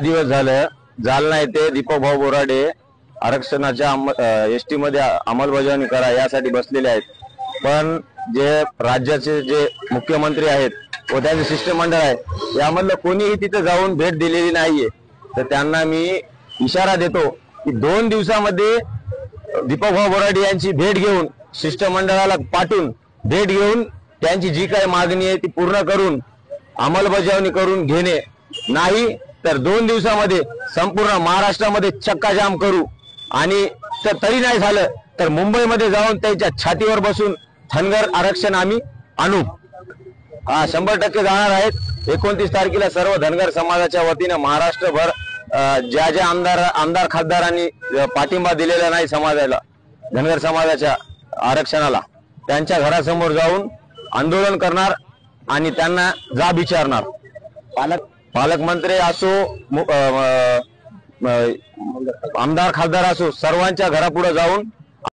दिवस झालं जालना येथे दीपक भाऊ बोराडे आरक्षणाच्या एसटी मध्ये अंमलबजावणी करा यासाठी बसलेले आहेत। पण जे राज्याचे जे मुख्यमंत्री आहेत व त्यांचे शिष्टमंडळ आहे यामधलं कोणीही तिथे जाऊन भेट दिलेली नाहीये। तर त्यांना मी इशारा देतो की 2 दिवसामध्ये दीपक भाऊ बोराडे यांची भेट घेऊन शिष्टमंडळाला पाठवून भेट घेऊन त्यांची जी काही मागणी आहे ती पूर्ण करून अंमलबजावणी करून घेणे, नाही तर 2 दिवसामध्ये संपूर्ण महाराष्ट्रामध्ये चक्काजाम करू आणि तरी नाही झालं तर मुंबईमध्ये जाऊन त्यांच्या छातीवर बसून धनगर आरक्षण आम्ही आणू। 100% जाणार आहेत। 29 तारखेला सर्व धनगर समाजाच्या वतीने महाराष्ट्रभर ज्या ज्या आमदार खासदारांनी पाठिंबा दिलेला नाही समाजाला, धनगर समाजाच्या आरक्षणाला, त्यांच्या घरासमोर जाऊन आंदोलन करणार आणि त्यांना जाब विचारणार। पालकमंत्री असो, आमदार खासदार असो, सर्वांच्या घरापुढे जाऊन